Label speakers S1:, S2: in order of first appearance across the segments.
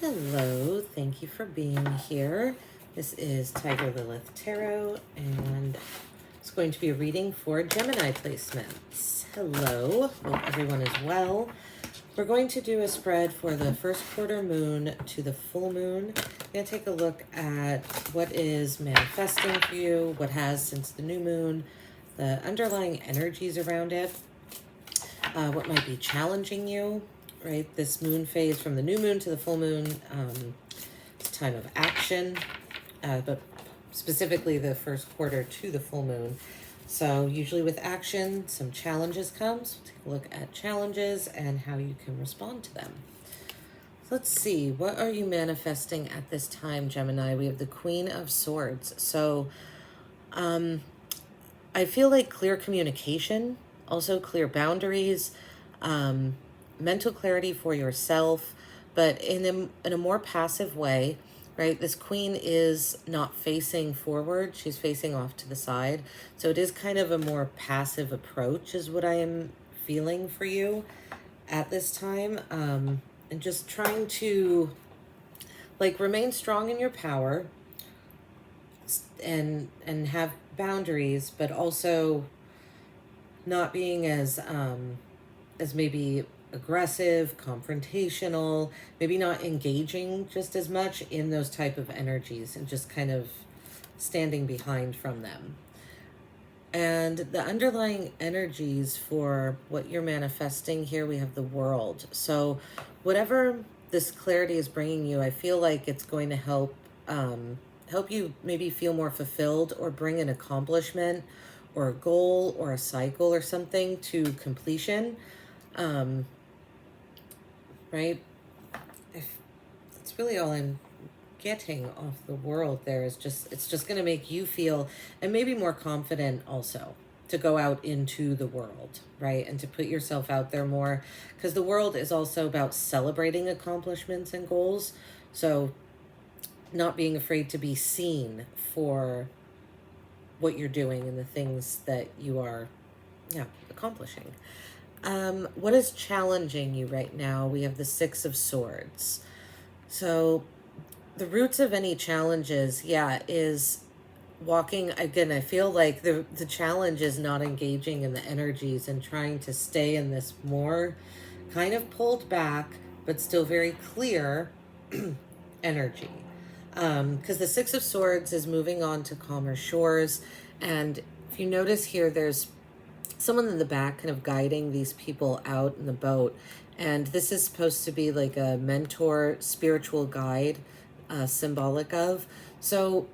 S1: Hello, thank you for being here. This is Tiger Lilith Tarot, and it's going to be a reading for Gemini placements. Hello, hope everyone is well. We're going to do a spread for the first quarter moon to the full moon. We're going to take a look at what is manifesting for you, what has since the new moon, the underlying energies around it, what might be challenging you. Right, this moon phase from the new moon to the full moon, it's a time of action, but specifically the first quarter to the full moon. So usually with action, some challenges come. So take a look at challenges and how you can respond to them. So let's see, what are you manifesting at this time, Gemini? We have the Queen of Swords. So I feel like clear communication, also clear boundaries, mental clarity for yourself, but in a more passive way, right? This queen is not facing forward. She's facing off to the side. So it is kind of a more passive approach is what I am feeling for you at this time. And just trying to remain strong in your power and have boundaries, but also not being as maybe aggressive, confrontational, maybe not engaging just as much in those type of energies and just kind of standing behind from them. And the underlying energies for what you're manifesting here, we have the World. So whatever this clarity is bringing you, I feel like it's going to help you maybe feel more fulfilled or bring an accomplishment or a goal or a cycle or something to completion. Right? That's really all I'm getting off the World there is it's just going to make you feel and maybe more confident also to go out into the world, right? And to put yourself out there more, because the World is also about celebrating accomplishments and goals. So not being afraid to be seen for what you're doing and the things that you are accomplishing. What is challenging you right now? We have the Six of Swords. So the roots of any challenges, is walking. Again, I feel like the challenge is not engaging in the energies and trying to stay in this more kind of pulled back, but still very clear energy. Because the Six of Swords is moving on to calmer shores. And if you notice here, there's someone in the back kind of guiding these people out in the boat. And this is supposed to be like a mentor, spiritual guide, symbolic of. So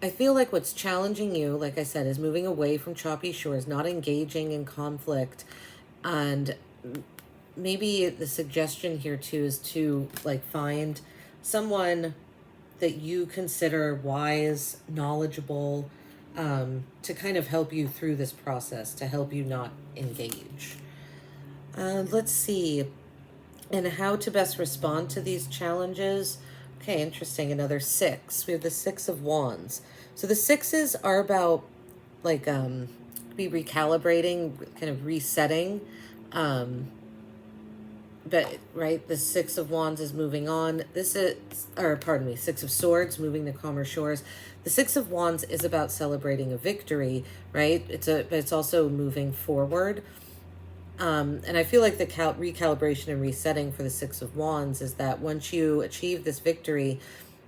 S1: I feel like what's challenging you, like I said, is moving away from choppy shores, not engaging in conflict. And maybe the suggestion here too is to find someone that you consider wise, knowledgeable, to kind of help you through this process, to help you not engage. Let's see. And how to best respond to these challenges. Okay, interesting. Another six. We have the Six of Wands. So the sixes are about be recalibrating, kind of resetting. But right, the Six of Wands is moving on. Six of Swords, moving to calmer shores. The Six of Wands is about celebrating a victory, right? But it's also moving forward. And I feel like the recalibration and resetting for the Six of Wands is that once you achieve this victory,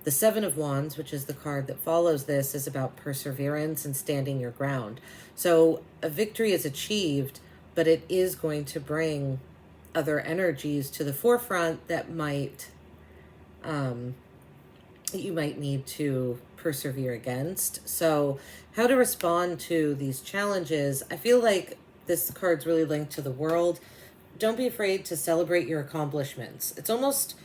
S1: the Seven of Wands, which is the card that follows this, is about perseverance and standing your ground. So a victory is achieved, but it is going to bring other energies to the forefront that you might need to persevere against. So how to respond to these challenges, I feel like this card's really linked to the World. Don't be afraid to celebrate your accomplishments. It's almost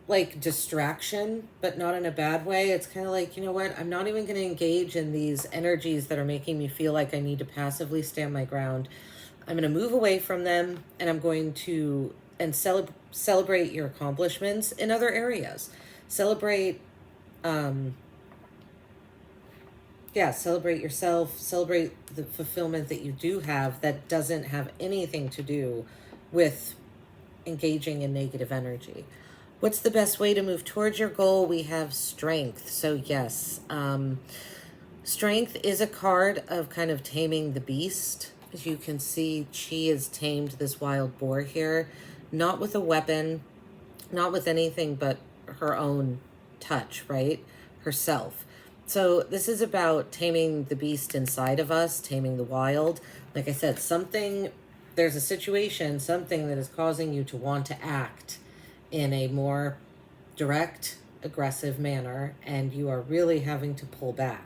S1: like distraction, but not in a bad way. It's kind of like, you know what, I'm not even going to engage in these energies that are making me feel like I need to passively stand my ground. I'm going to move away from them, and I'm going to celebrate your accomplishments in other areas. Celebrate yourself, celebrate the fulfillment that you do have that doesn't have anything to do with engaging in negative energy. What's the best way to move towards your goal? We have strength. So yes, strength is a card of kind of taming the beast. As you can see, she has tamed this wild boar here, not with a weapon, not with anything but her own touch, right? Herself. So this is about taming the beast inside of us, taming the wild. Like I said, there's a situation, something that is causing you to want to act in a more direct, aggressive manner, and you are really having to pull back.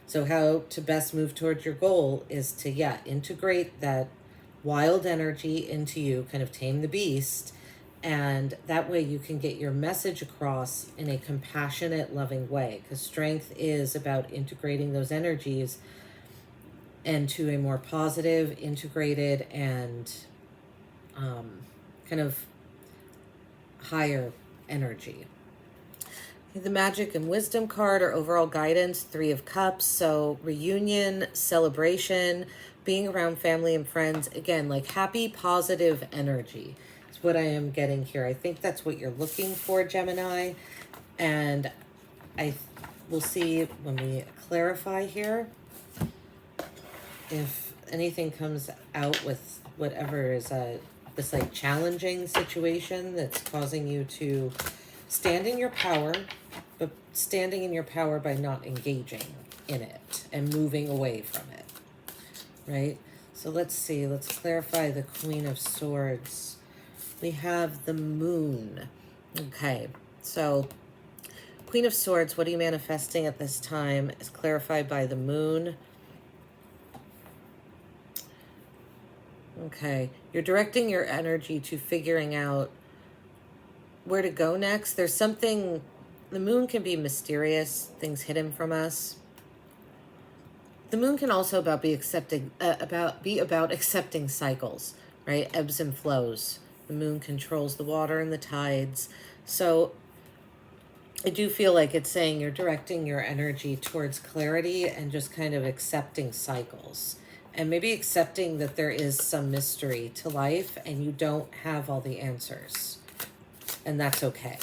S1: So how to best move towards your goal is to, integrate that wild energy into you, kind of tame the beast, and that way you can get your message across in a compassionate, loving way, because strength is about integrating those energies into a more positive, integrated, and kind of higher energy. The magic and wisdom card or overall guidance, 3 of Cups. So reunion, celebration, being around family and friends. Again, like happy, positive energy is what I am getting here. I think that's what you're looking for, Gemini. And we'll see when we clarify here if anything comes out with whatever is this like challenging situation that's causing you to stand in your power, but standing in your power by not engaging in it and moving away from it, right? So let's see, let's clarify the Queen of Swords. We have the Moon. Okay, so Queen of Swords, what are you manifesting at this time is clarified by the Moon. Okay, you're directing your energy to figuring out where to go next. There's something, the Moon can be mysterious, things hidden from us. The Moon can also be about accepting cycles, right? Ebbs and flows. The Moon controls the water and the tides. So I do feel like it's saying you're directing your energy towards clarity and just kind of accepting cycles. And maybe accepting that there is some mystery to life and you don't have all the answers. And that's okay.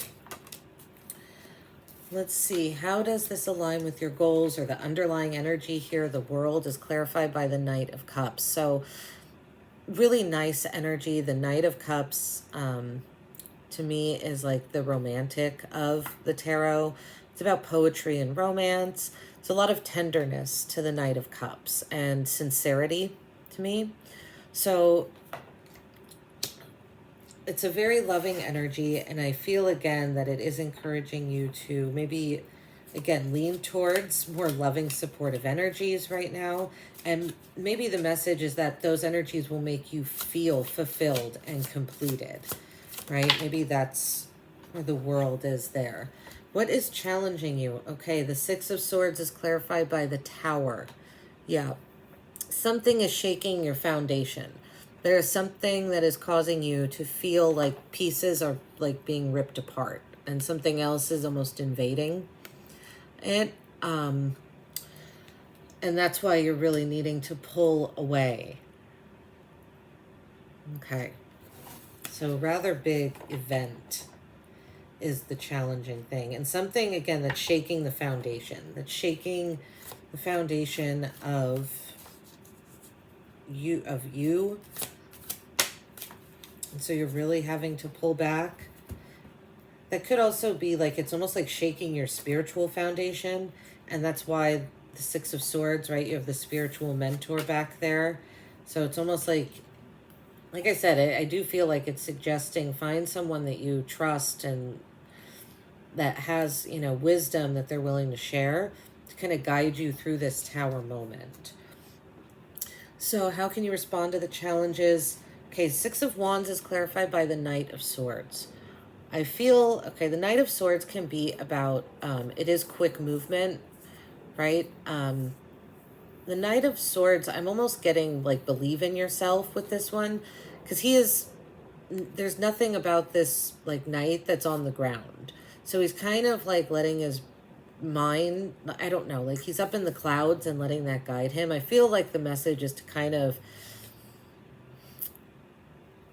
S1: Let's see, how does this align with your goals or the underlying energy here? The World is clarified by the Knight of Cups. So really nice energy. The Knight of Cups, to me, is like the romantic of the tarot. It's about poetry and romance. It's a lot of tenderness to the Knight of Cups and sincerity to me. So it's a very loving energy, and I feel again that it is encouraging you to maybe, again, lean towards more loving, supportive energies right now. And maybe the message is that those energies will make you feel fulfilled and completed, right? Maybe that's where the World is there. What is challenging you? Okay, the 6 of Swords is clarified by the Tower. Yeah, something is shaking your foundation. There is something that is causing you to feel like pieces are like being ripped apart and something else is almost invading it. And that's why you're really needing to pull away. Okay, so rather big event is the challenging thing, and something again that's shaking the foundation, of you, and so you're really having to pull back. That could also be like, it's almost like shaking your spiritual foundation, and that's why the 6 of Swords, right? You have the spiritual mentor back there. So it's almost like I said, I do feel like it's suggesting find someone that you trust and that has, wisdom that they're willing to share to kind of guide you through this Tower moment. So how can you respond to the challenges? Okay, 6 of Wands is clarified by the Knight of Swords. I feel, okay, the Knight of Swords can be about, it is quick movement, right? The Knight of Swords, I'm almost getting like believe in yourself with this one, because there's nothing about this like knight that's on the ground. So he's kind of like letting his mind, I don't know, like he's up in the clouds and letting that guide him. I feel like the message is to kind of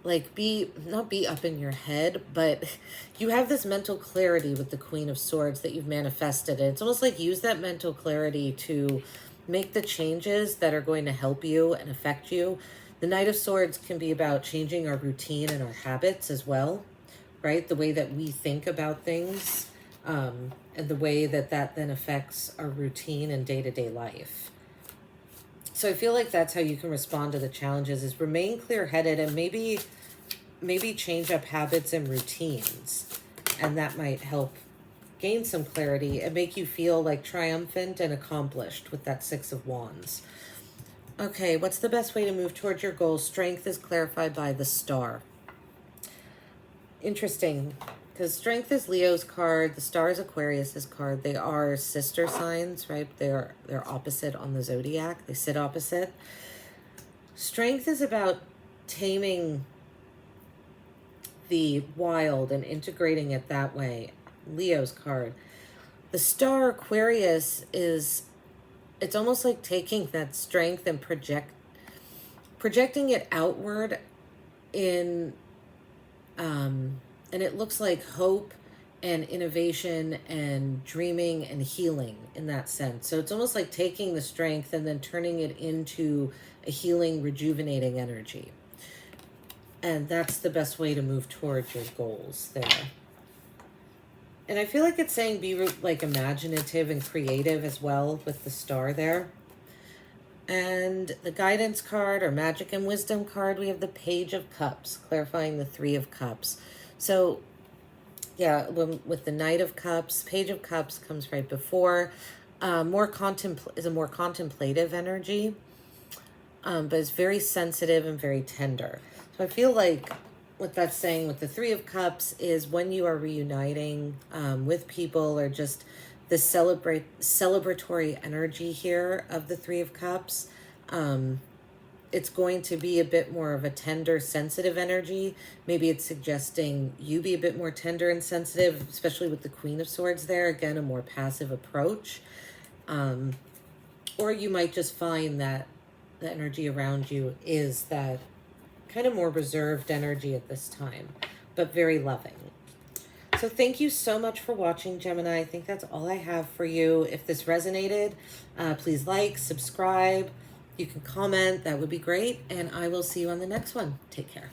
S1: like not be up in your head, but you have this mental clarity with the Queen of Swords that you've manifested. And it's almost like use that mental clarity to make the changes that are going to help you and affect you. The Knight of Swords can be about changing our routine and our habits as well, right? The way that we think about things, and the way that then affects our routine and day-to-day life. So I feel like that's how you can respond to the challenges, is remain clear-headed and maybe change up habits and routines. And that might help gain some clarity and make you feel like triumphant and accomplished with that Six of Wands. Okay, what's the best way to move towards your goals? Strength is clarified by the Star. Interesting, because Strength is Leo's card, the Star is Aquarius's card. They are sister signs, right? They're opposite on the zodiac. They sit opposite. Strength is about taming the wild and integrating it that way. Leo's card. The Star, Aquarius, it's almost like taking that strength and projecting it outward in and it looks like hope and innovation and dreaming and healing in that sense. So it's almost like taking the strength and then turning it into a healing, rejuvenating energy. And that's the best way to move towards your goals there. And I feel like it's saying be like imaginative and creative as well with the Star there. And the guidance card or magic and wisdom card, we have the Page of Cups, clarifying the Three of Cups. So yeah, with the Knight of Cups, Page of Cups comes right before. Is a more contemplative energy, but it's very sensitive and very tender. So I feel like what that's saying with the Three of Cups is when you are reuniting with people, or just the celebratory energy here of the Three of Cups, it's going to be a bit more of a tender, sensitive energy. Maybe it's suggesting you be a bit more tender and sensitive, especially with the Queen of Swords there. Again, a more passive approach. Or you might just find that the energy around you is that kind of more reserved energy at this time, but very loving. So thank you so much for watching, Gemini. I think that's all I have for you. If this resonated, please like, subscribe. You can comment. That would be great. And I will see you on the next one. Take care.